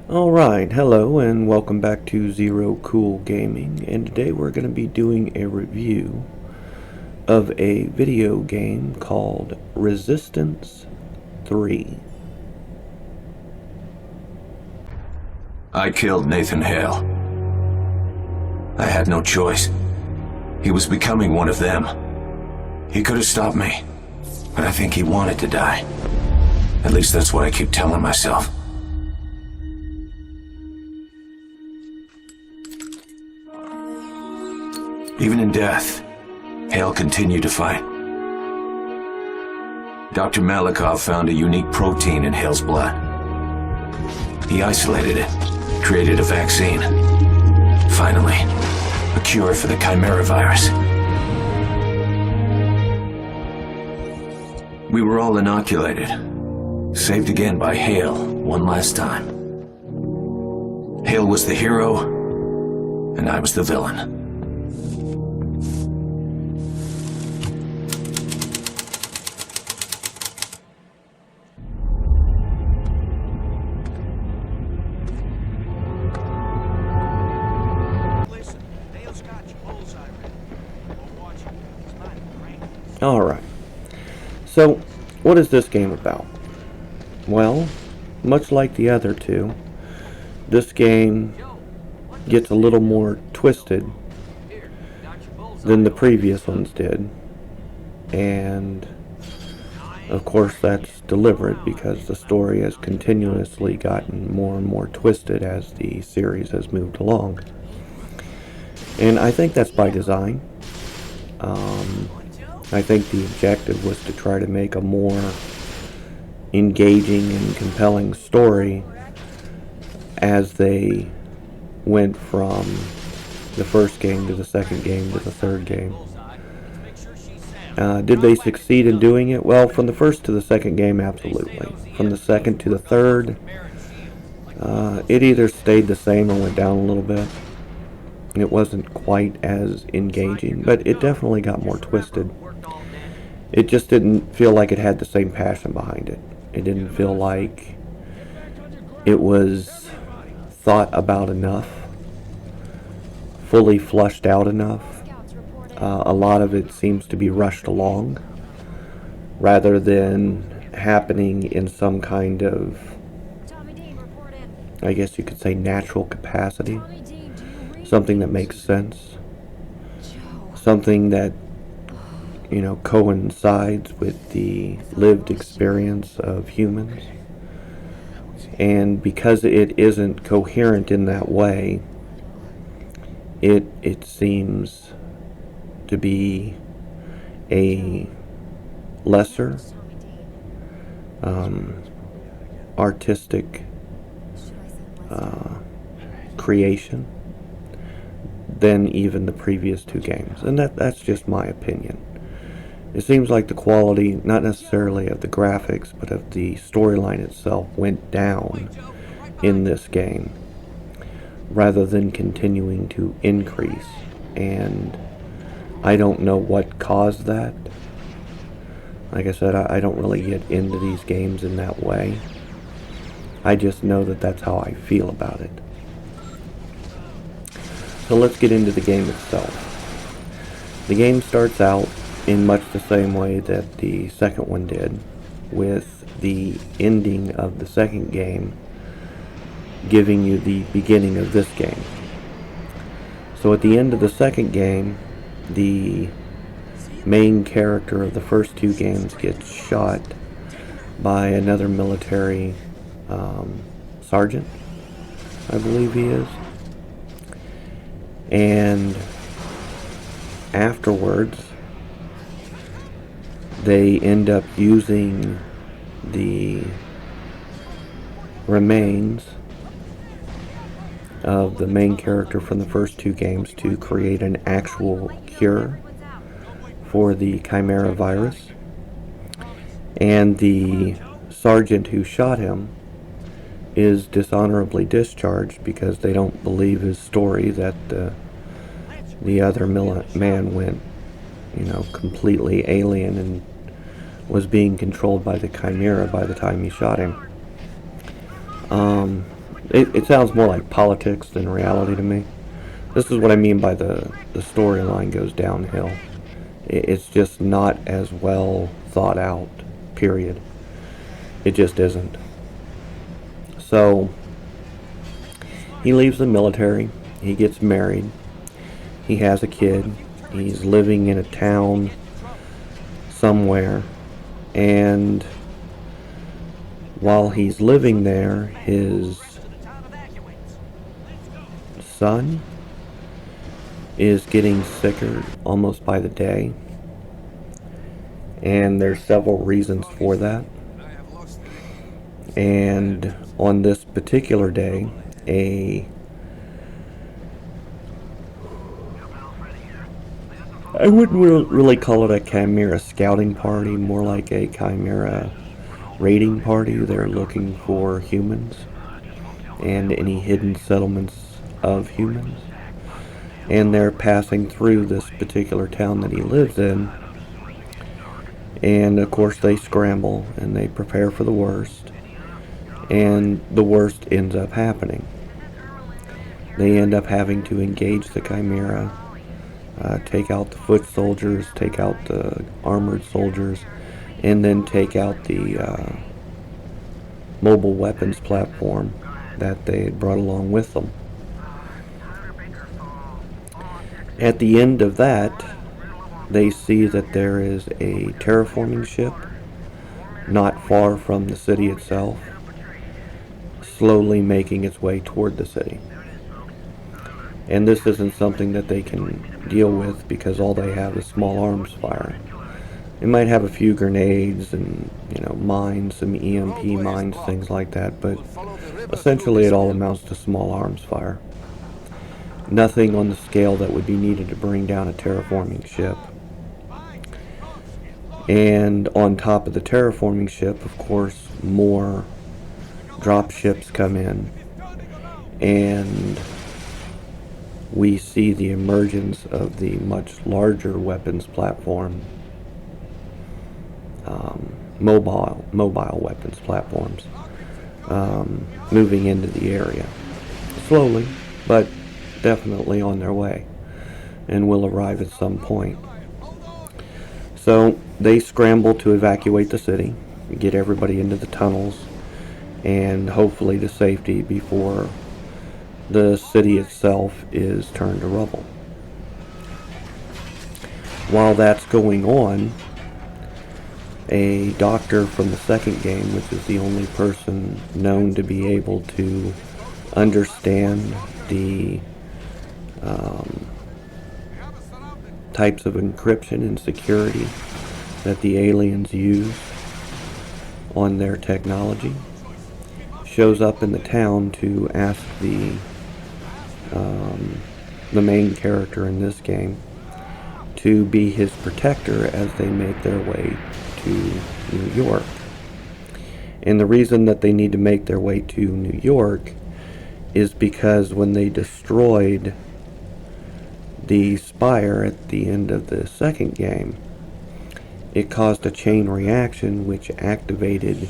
Alright, hello and welcome back to Zero Cool Gaming, and today we're going to be doing a review of a video game called Resistance 3. I killed Nathan Hale. I had no choice. He was becoming one of them. He could have stopped me, but I think he wanted to die. At least that's what I keep telling myself. Even in death, Hale continued to fight. Dr. Malikov found a unique protein in Hale's blood. He isolated it, created a vaccine. Finally, a cure for the Chimera virus. We were all inoculated, saved again by Hale one last time. Hale was the hero, and I was the villain. Alright, so what is this game about? Well, much like the other two, this game gets a little more twisted than the previous ones did, and of course that's deliberate because the story has continuously gotten more and more twisted as the series has moved along, and I think that's by design. I think the objective was to try to make a more engaging and compelling story as they went from the first game to the second game to the third game. Did they succeed in doing it? Well, from the first to the second game, absolutely. From the second to the third, it either stayed the same or went down a little bit. It wasn't quite as engaging, but it definitely got more twisted. It just didn't feel like it had the same passion behind it. It didn't feel like it was thought about enough, fully flushed out enough. A lot of it seems to be rushed along, rather than happening in some kind of, I guess you could say, natural capacity. Something that makes sense. Something that, coincides with the lived experience of humans. And because it isn't coherent in that way, it seems to be a lesser artistic creation than even the previous two games. And that's just my opinion. It seems like the quality, not necessarily of the graphics, but of the storyline itself went down in this game rather than continuing to increase. And I don't know what caused that. Like I said, I don't really get into these games in that way. I just know that that's how I feel about it. So let's get into the game itself. The game starts out in much the same way that the second one did, with the ending of the second game giving you the beginning of this game. So at the end of the second game, the main character of the first two games gets shot by another military sergeant, I believe he is. And afterwards, they end up using the remains of the main character from the first two games to create an actual cure for the Chimera virus. And the sergeant who shot him is dishonorably discharged because they don't believe his story that the other man went, completely alien and was being controlled by the Chimera by the time he shot him. It sounds more like politics than reality to me. This is what I mean by the storyline goes downhill. It's just not as well thought out, period. It just isn't. So, he leaves the military, he gets married, he has a kid, he's living in a town somewhere, and while he's living there, his son is getting sicker almost by the day, and there's several reasons for that. And on this particular day, I wouldn't really call it a Chimera scouting party, more like a Chimera raiding party. They're looking for humans and any hidden settlements of humans. And they're passing through this particular town that he lives in. And of course they scramble and they prepare for the worst. And the worst ends up happening. They end up having to engage the Chimera, take out the foot soldiers, take out the armored soldiers, and then take out the mobile weapons platform that they had brought along with them. At the end of that, they see that there is a terraforming ship not far from the city itself, slowly making its way toward the city. And this isn't something that they can deal with because all they have is small arms fire. They might have a few grenades and, mines, some EMP mines, things like that, but essentially it all amounts to small arms fire. Nothing on the scale that would be needed to bring down a terraforming ship. And on top of the terraforming ship, of course, more drop ships come in, and we see the emergence of the much larger weapons platform, mobile weapons platforms, moving into the area. Slowly, but definitely on their way, and will arrive at some point. So they scramble to evacuate the city, get everybody into the tunnels, and hopefully to safety before the city itself is turned to rubble. While that's going on, a doctor from the second game, which is the only person known to be able to understand the types of encryption and security that the aliens use on their technology, shows up in the town to ask the main character in this game to be his protector as they make their way to New York. And the reason that they need to make their way to New York is because when they destroyed the Spire at the end of the second game, it caused a chain reaction which activated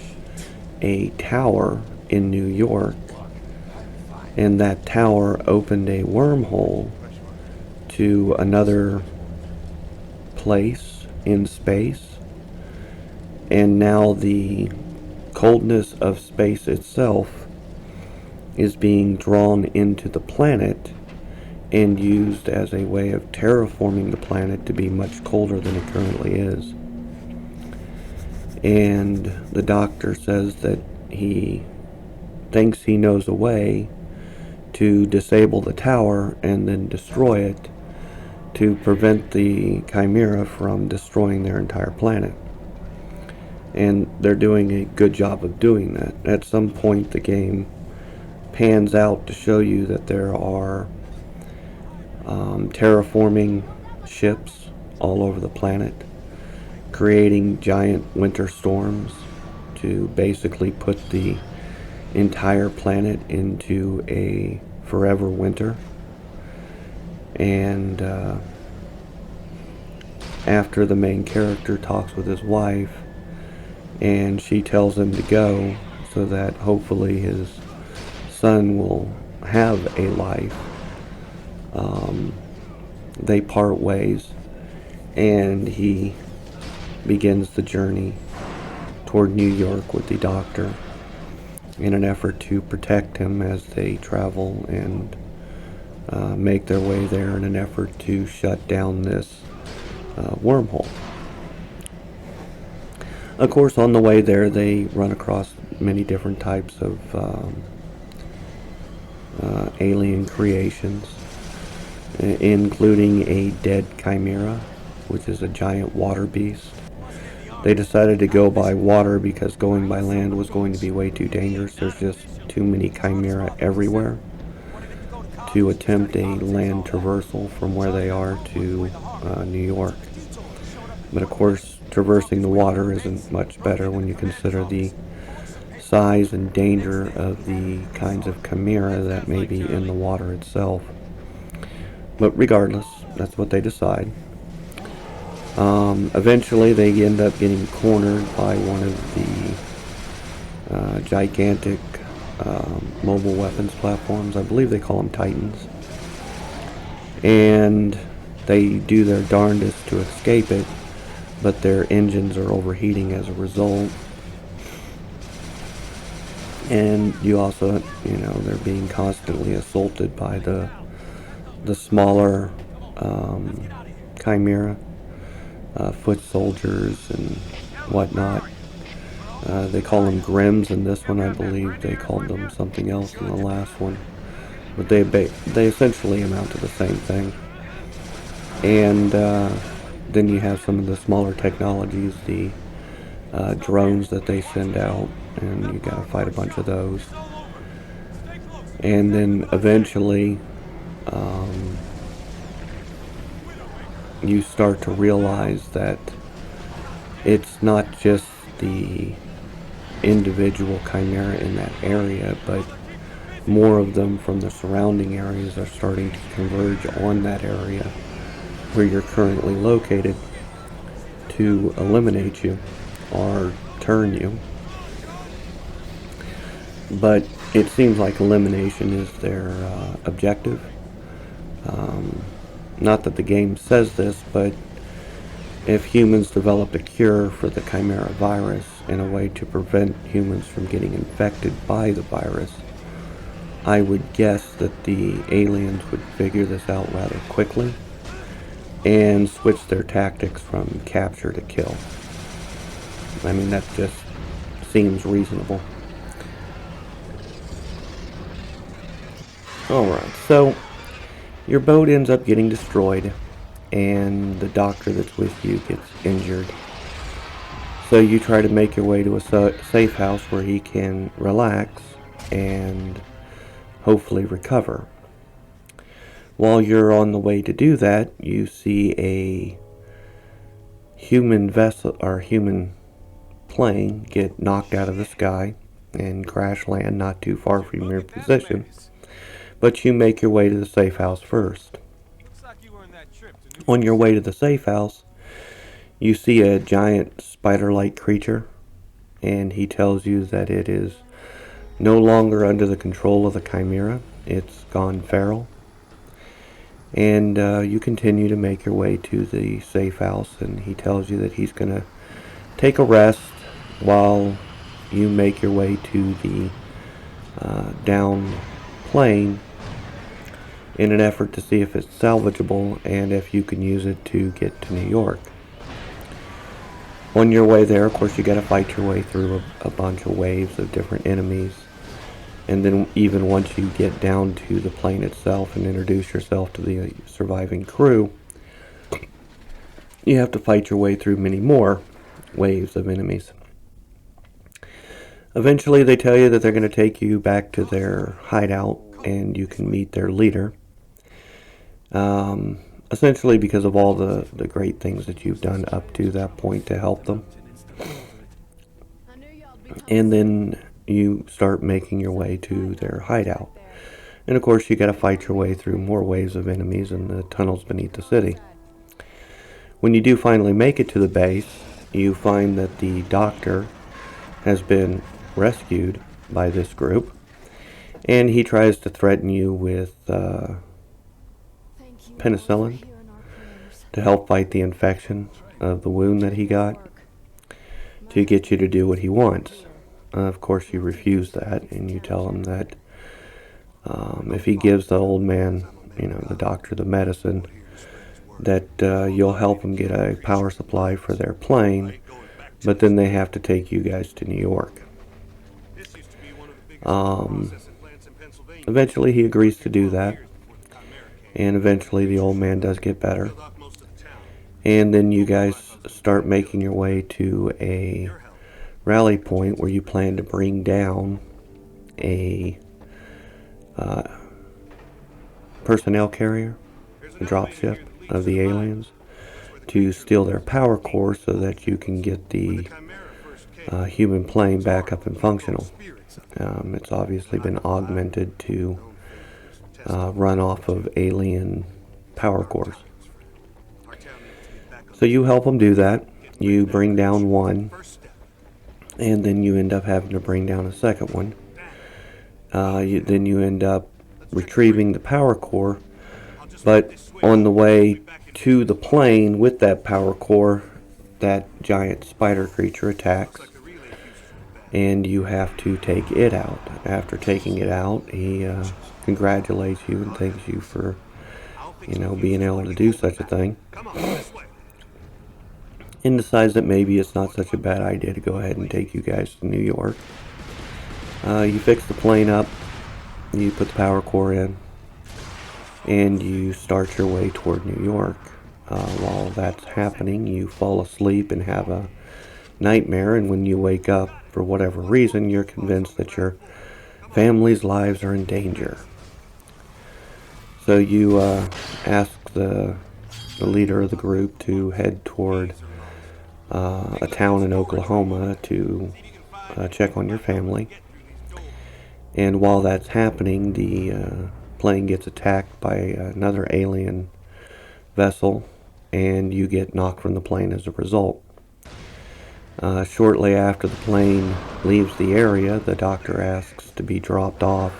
a tower in New York, and that tower opened a wormhole to another place in space, and now the coldness of space itself is being drawn into the planet and used as a way of terraforming the planet to be much colder than it currently is. And the doctor says that he thinks he knows a way to disable the tower and then destroy it to prevent the Chimera from destroying their entire planet. And they're doing a good job of doing that. At some point the game pans out to show you that there are terraforming ships all over the planet, creating giant winter storms to basically put the entire planet into a forever winter. And after the main character talks with his wife, and she tells him to go so that hopefully his son will have a life. They part ways, and he begins the journey toward New York with the doctor in an effort to protect him as they travel and make their way there in an effort to shut down this wormhole. Of course, on the way there, they run across many different types of alien creations, including a dead chimera, which is a giant water beast. They decided to go by water because going by land was going to be way too dangerous. There's just too many chimera everywhere to attempt a land traversal from where they are to New York. But of course, traversing the water isn't much better when you consider the size and danger of the kinds of chimera that may be in the water itself. But regardless, that's what they decide. Eventually, they end up getting cornered by one of the gigantic mobile weapons platforms. I believe they call them Titans. And they do their darndest to escape it, but their engines are overheating as a result. And you also, they're being constantly assaulted by the smaller chimera, foot soldiers and whatnot. They call them Grims in this one. I believe they called them something else in the last one. But they essentially amount to the same thing. And then you have some of the smaller technologies, the drones that they send out, and you gotta fight a bunch of those. And then eventually you start to realize that it's not just the individual chimera in that area, but more of them from the surrounding areas are starting to converge on that area where you're currently located to eliminate you or turn you. But it seems like elimination is their objective. Not that the game says this, but if humans develop a cure for the chimera virus and a way to prevent humans from getting infected by the virus, I would guess that the aliens would figure this out rather quickly and switch their tactics from capture to kill. I mean, that just seems reasonable. Alright, so your boat ends up getting destroyed, and the doctor that's with you gets injured. So you try to make your way to a safe house where he can relax and hopefully recover. While you're on the way to do that, you see a human vessel or human plane get knocked out of the sky and crash land not too far from your position. But you make your way to the safe house first. On your way to the safe house, you see a giant spider-like creature, and he tells you that it is no longer under the control of the chimera. It's gone feral. And you continue to make your way to the safe house, and he tells you that he's going to take a rest while you make your way to the down plane in an effort to see if it's salvageable and if you can use it to get to New York. On your way there, of course, you got to fight your way through a bunch of waves of different enemies. And then even once you get down to the plane itself and introduce yourself to the surviving crew, you have to fight your way through many more waves of enemies. Eventually they tell you that they're going to take you back to their hideout and you can meet their leader. Essentially because of all the great things that you've done up to that point to help them. And then you start making your way to their hideout. And of course you got to fight your way through more waves of enemies in the tunnels beneath the city. When you do finally make it to the base, you find that the doctor has been rescued by this group. And he tries to threaten you with penicillin to help fight the infection of the wound that he got, to get you to do what he wants. Of course, you refuse that, and you tell him that if he gives the old man, the doctor, the medicine, that you'll help him get a power supply for their plane, but then they have to take you guys to New York. Eventually he agrees to do that, and eventually the old man does get better. And then you guys start making your way to a rally point where you plan to bring down a personnel carrier, a dropship of the aliens, to steal their power core so that you can get the human plane back up and functional. It's obviously been augmented to run off of alien power cores. So you help them do that. You bring down one, and then you end up having to bring down a second one. Then you end up retrieving the power core, but on the way to the plane with that power core, that giant spider creature attacks, and you have to take it out. After taking it out, he congratulates you and thanks you for, being able to do such a thing, and decides that maybe it's not such a bad idea to go ahead and take you guys to New York. You fix the plane up, you put the power core in, and you start your way toward New York. While that's happening, you fall asleep and have a nightmare, and when you wake up, for whatever reason, you're convinced that your family's lives are in danger. So you ask the leader of the group to head toward a town in Oklahoma to check on your family. And while that's happening, the plane gets attacked by another alien vessel, and you get knocked from the plane as a result. Shortly after the plane leaves the area, the doctor asks to be dropped off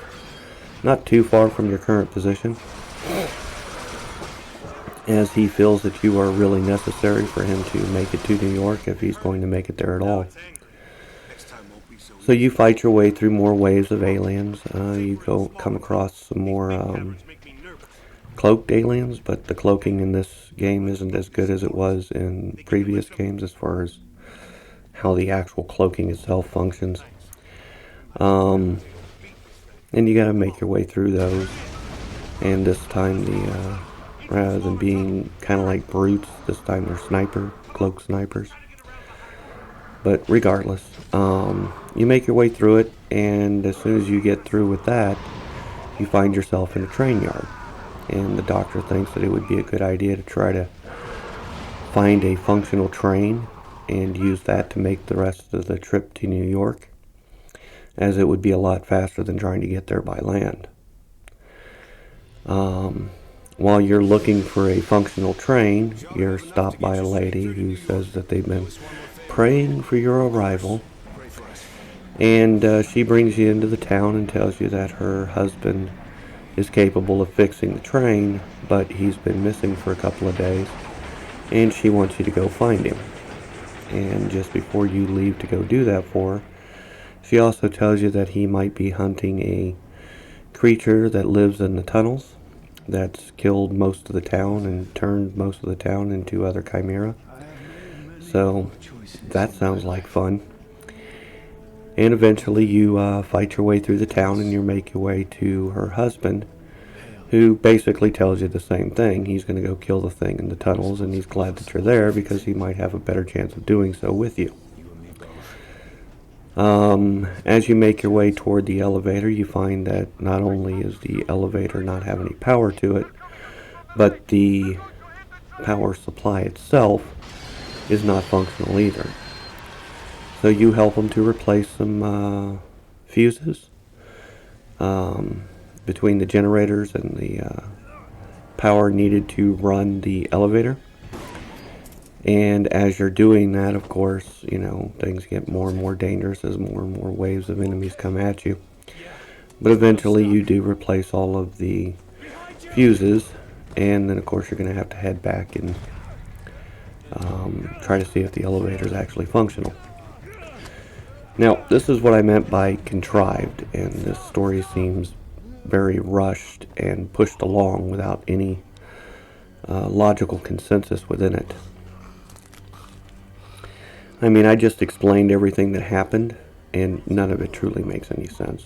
not too far from your current position, as he feels that you are really necessary for him to make it to New York, if he's going to make it there at all. So you fight your way through more waves of aliens. You come across some more cloaked aliens, but the cloaking in this game isn't as good as it was in previous games as far as how the actual cloaking itself functions. And you gotta make your way through those. And this time, rather than being kind of like brutes, this time they're cloak snipers. But regardless, you make your way through it, and as soon as you get through with that, you find yourself in a train yard. And the doctor thinks that it would be a good idea to try to find a functional train and use that to make the rest of the trip to New York, as it would be a lot faster than trying to get there by land. While you're looking for a functional train, you're stopped by a lady who says that they've been praying for your arrival, and she brings you into the town and tells you that her husband is capable of fixing the train, but he's been missing for a couple of days, and she wants you to go find him. And just before you leave to go do that for her, she also tells you that he might be hunting a creature that lives in the tunnels that's killed most of the town and turned most of the town into other chimera. So that sounds like fun. And eventually you fight your way through the town, and you make your way to her husband, who basically tells you the same thing. He's going to go kill the thing in the tunnels, and he's glad that you're there because he might have a better chance of doing so with you. As you make your way toward the elevator, you find that not only is the elevator not have any power to it, but the power supply itself is not functional either. So you help them to replace some fuses between the generators and the power needed to run the elevator. And as you're doing that, of course, things get more and more dangerous as more and more waves of enemies come at you. But eventually you do replace all of the fuses, and then of course you're going to have to head back and try to see if the elevator is actually functional. Now, this is what I meant by contrived, and this story seems very rushed and pushed along without any logical consensus within it. I mean, I just explained everything that happened, and none of it truly makes any sense.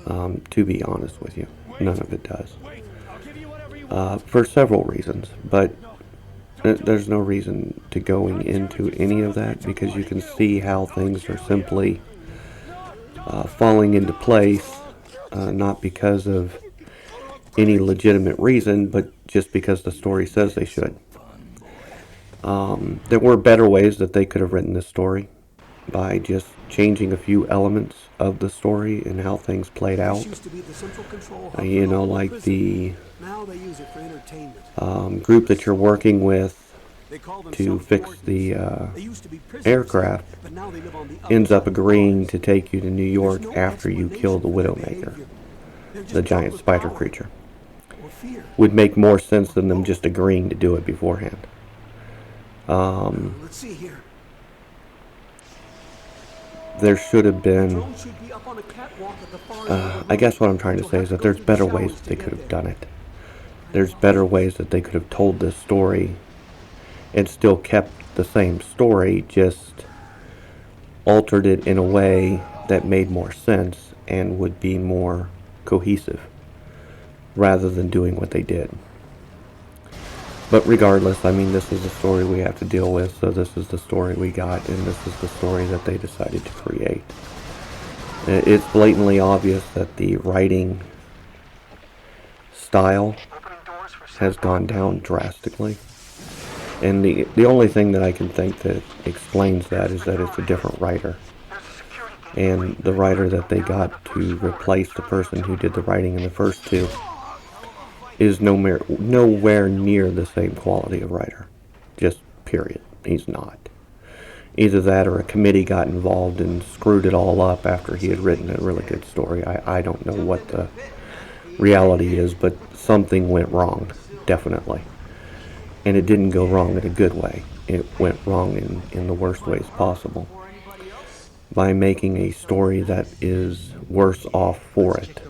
To be honest with you, none of it does. For several reasons, but there's no reason to going into any of that, because you can see how things are simply falling into place, not because of any legitimate reason, but just because the story says they should. There were better ways that they could have written this story, by just changing a few elements of the story and how things played out. Like the group that you're working with to fix the aircraft ends up agreeing to take you to New York after you kill the Widowmaker, the giant spider creature. Would make more sense than them just agreeing to do it beforehand. Let's see here. There should have been, I guess what I'm trying to say is that there's better ways that they could have done it. There's better ways that they could have told this story and still kept the same story, just altered it in a way that made more sense and would be more cohesive, rather than doing what they did. But regardless, I mean, this is the story we have to deal with, so this is the story we got, and this is the story that they decided to create. It's blatantly obvious that the writing style has gone down drastically. And the only thing that I can think that explains that is that it's a different writer. And the writer that they got to replace the person who did the writing in the first two is nowhere near the same quality of writer. Just period. He's not. Either that or a committee got involved and screwed it all up after he had written a really good story. I don't know what the reality is, but something went wrong, definitely. And it didn't go wrong in a good way. It went wrong in the worst ways possible, by making a story that is worse off for it,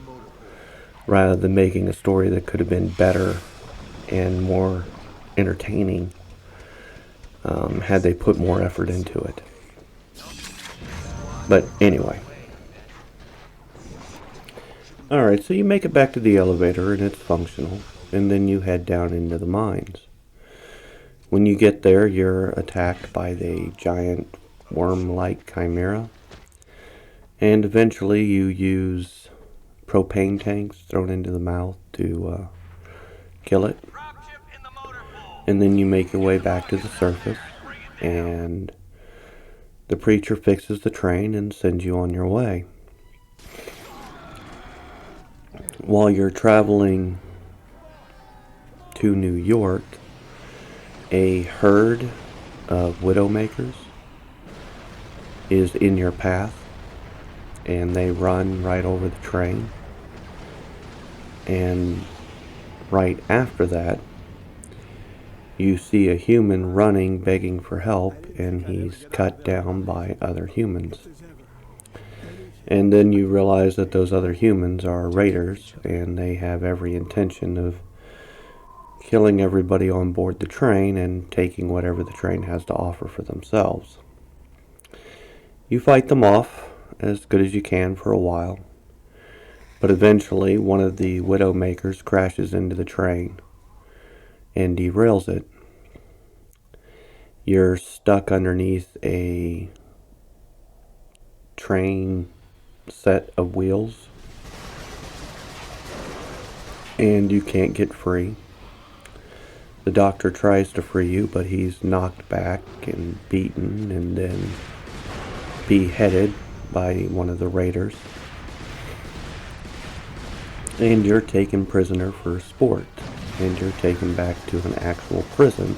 rather than making a story that could have been better and more entertaining had they put more effort into it. But anyway. Alright, so you make it back to the elevator and it's functional, and then you head down into the mines. When you get there, you're attacked by the giant worm-like chimera, and eventually you use propane tanks thrown into the mouth to kill it. And then you make your way back to the surface, and the preacher fixes the train and sends you on your way. While you're traveling to New York, a herd of Widowmakers is in your path, and they run right over the train. And right after that, you see a human running, begging for help, and he's cut down by other humans. And then you realize that those other humans are raiders, and they have every intention of killing everybody on board the train and taking whatever the train has to offer for themselves. You fight them off as good as you can for a while, but eventually one of the Widowmakers crashes into the train and derails it. You're stuck underneath a train set of wheels, and you can't get free. The doctor tries to free you, but he's knocked back and beaten and then beheaded by one of the raiders. And you're taken prisoner for sport, and you're taken back to an actual prison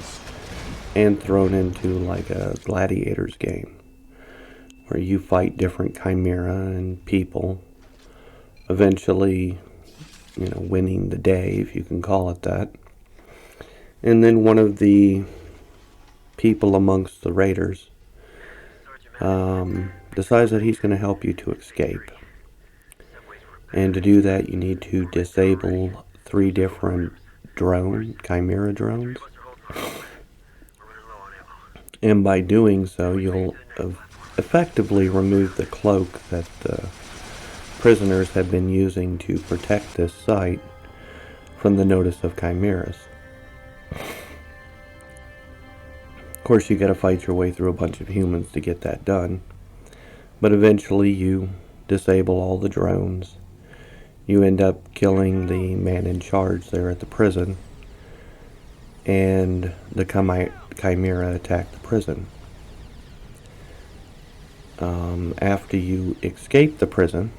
and thrown into like a gladiators game, where you fight different chimera and people eventually, winning the day, if you can call it that. And then one of the people amongst the raiders decides that he's going to help you to escape. And to do that, you need to disable 3 different chimera drones. And by doing so, you'll effectively remove the cloak that the prisoners have been using to protect this site from the notice of chimeras. Of course, you gotta fight your way through a bunch of humans to get that done. But eventually you disable all the drones. You end up killing the man in charge there at the prison. And the chimera attack the prison. After you escape the prison,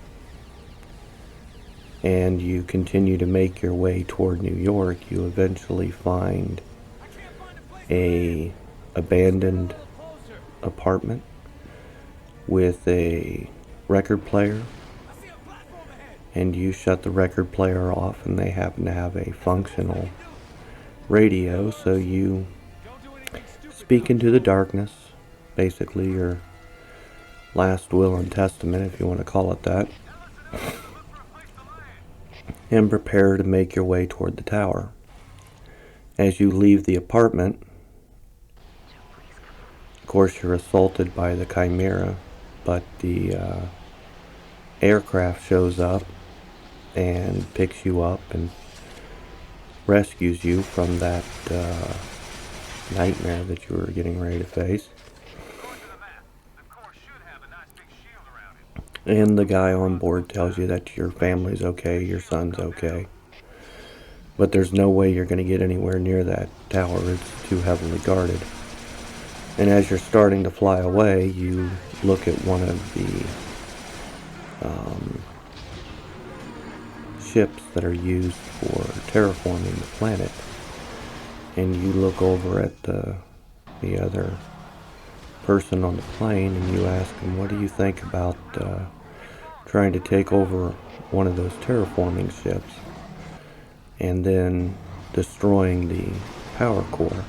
and you continue to make your way toward New York, you eventually find a abandoned apartment with a record player, and you shut the record player off, and they happen to have a functional radio, so you speak into the darkness, basically your last will and testament, if you want to call it that, and prepare to make your way toward the tower. As you leave the apartment, of course you're assaulted by the chimera, but the aircraft shows up and picks you up and rescues you from that nightmare that you were getting ready to face. And the guy on board tells you that your family's okay, your son's okay. But there's no way you're going to get anywhere near that tower. It's too heavily guarded. And as you're starting to fly away, you look at one of the ships that are used for terraforming the planet. And you look over at the other person on the plane and you ask him, what do you think about trying to take over one of those terraforming ships and then destroying the power core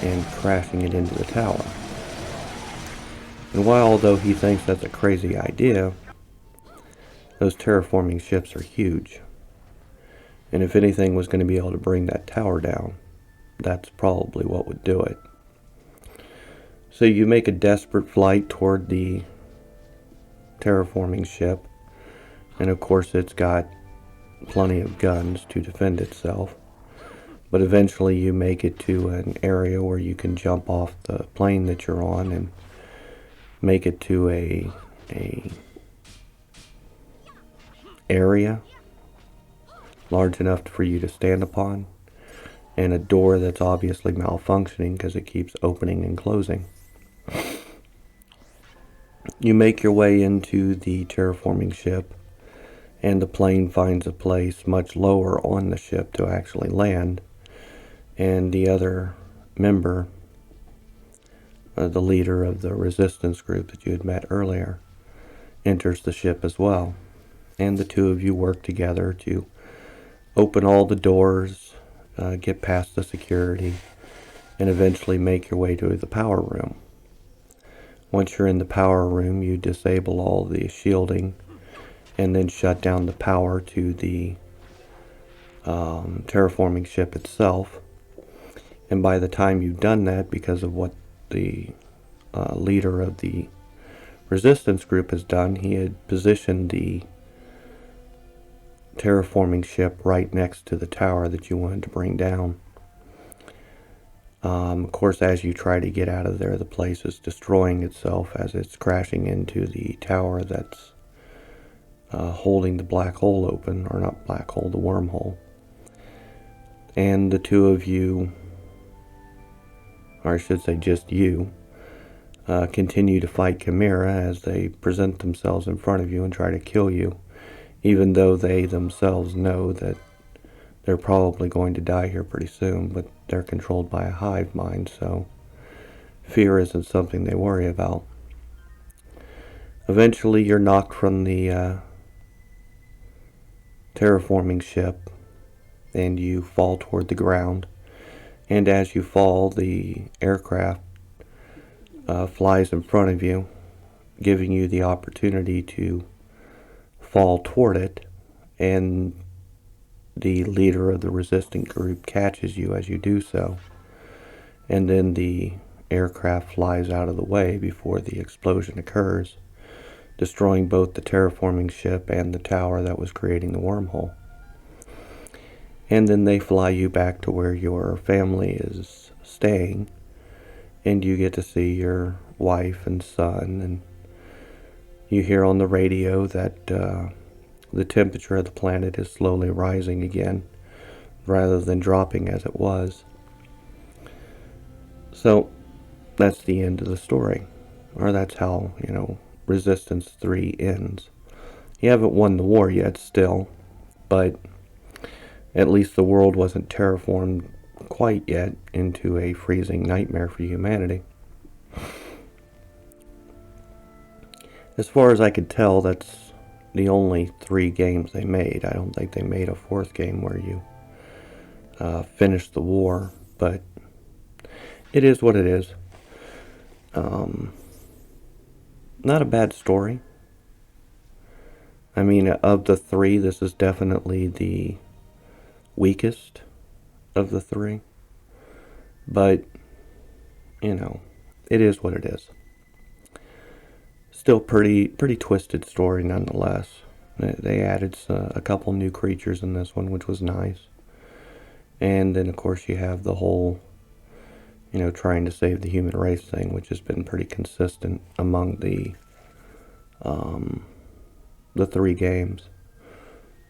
and crashing it into the tower? And while although he thinks that's a crazy idea, those terraforming ships are huge. And if anything was going to be able to bring that tower down, that's probably what would do it. So you make a desperate flight toward the terraforming ship, and of course it's got plenty of guns to defend itself. But eventually you make it to an area where you can jump off the plane that you're on and make it to a area large enough for you to stand upon, and a door that's obviously malfunctioning because it keeps opening and closing. You make your way into the terraforming ship, and the plane finds a place much lower on the ship to actually land, and the other member, the leader of the resistance group that you had met earlier, enters the ship as well. And the two of you work together to open all the doors, get past the security, and eventually make your way to the power room. Once you're in the power room, you disable all the shielding and then shut down the power to the terraforming ship itself. And by the time you've done that, because of what the leader of the resistance group has done, he had positioned the terraforming ship right next to the tower that you wanted to bring down. Of course, as you try to get out of there, the place is destroying itself as it's crashing into the tower that's holding the black hole open, or not black hole, the wormhole. And the two of you, or I should say just you, continue to fight Chimera as they present themselves in front of you and try to kill you, even though they themselves know that they're probably going to die here pretty soon, but they're controlled by a hive mind, so fear isn't something they worry about. Eventually you're knocked from the terraforming ship, and you fall toward the ground. And as you fall, the aircraft flies in front of you, giving you the opportunity to fall toward it, and the leader of the resistant group catches you as you do so, and then the aircraft flies out of the way before the explosion occurs, destroying both the terraforming ship and the tower that was creating the wormhole. And then they fly you back to where your family is staying, and you get to see your wife and son, and you hear on the radio that the temperature of the planet is slowly rising again, rather than dropping as it was. So, that's the end of the story. Or that's how, Resistance 3 ends. You haven't won the war yet still, but at least the world wasn't terraformed quite yet into a freezing nightmare for humanity. As far as I could tell, that's the only 3 games they made. I don't think they made a 4th game where you finish the war, but it is what it is. Not a bad story. I mean, of the 3, this is definitely the weakest of the 3. But, it is what it is. Still pretty twisted story nonetheless. They added a couple new creatures in this one, which was nice. And then, of course, you have the whole, trying to save the human race thing, which has been pretty consistent among the 3 games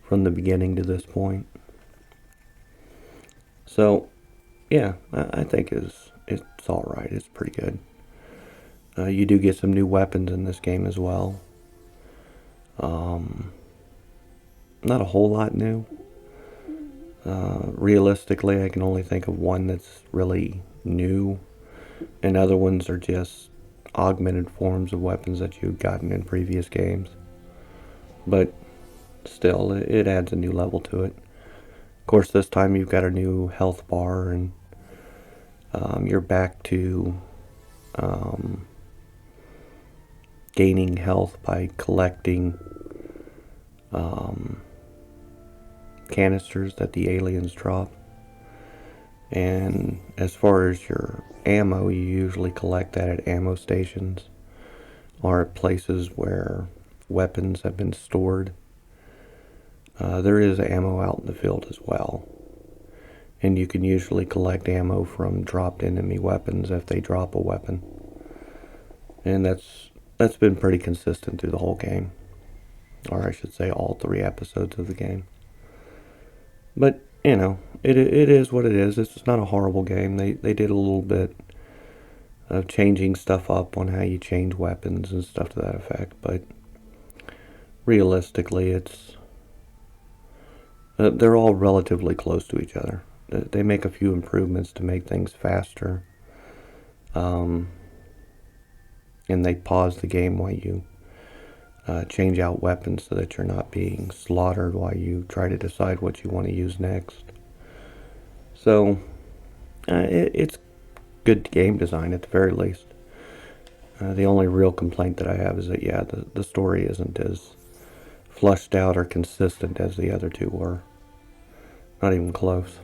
from the beginning to this point. So, yeah, I think it's alright. It's pretty good. You do get some new weapons in this game as well. Not a whole lot new. Realistically, I can only think of one that's really new, and other ones are just augmented forms of weapons that you've gotten in previous games. But still, it adds a new level to it. Of course, this time you've got a new health bar, and you're back to gaining health by collecting canisters that the aliens drop. And as far as your ammo, you usually collect that at ammo stations or at places where weapons have been stored. There is ammo out in the field as well, and you can usually collect ammo from dropped enemy weapons if they drop a weapon, and that's been pretty consistent through the whole game, or I should say all 3 episodes of the game. But it is what it is. It's not a horrible game. They did a little bit of changing stuff up on how you change weapons and stuff to that effect, but realistically, they're all relatively close to each other. They make a few improvements to make things faster, and they pause the game while you change out weapons so that you're not being slaughtered while you try to decide what you want to use next. So, it's good game design at the very least. The only real complaint that I have is that, the story isn't as flushed out or consistent as the other 2 were. Not even close.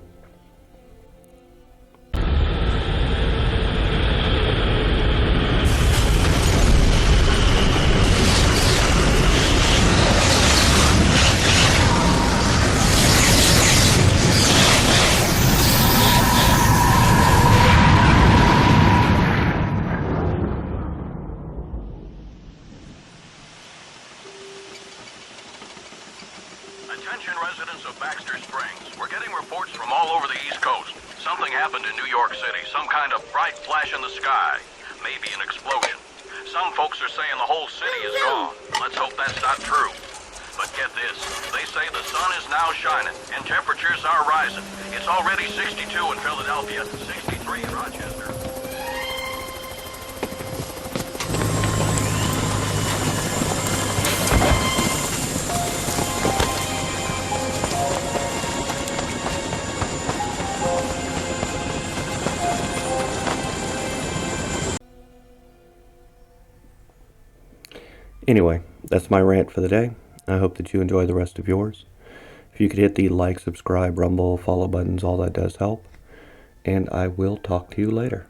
Attention residents of Baxter Springs. We're getting reports from all over the East Coast. Something happened in New York City. Some kind of bright flash in the sky. Maybe an explosion. Some folks are saying the whole city is gone. Let's hope that's not true. But get this. They say the sun is now shining and temperatures are rising. It's already 62 in Philadelphia, 63 in Rochester. Anyway, that's my rant for the day. I hope that you enjoy the rest of yours. If you could hit the like, subscribe, rumble, follow buttons, all that does help. And I will talk to you later.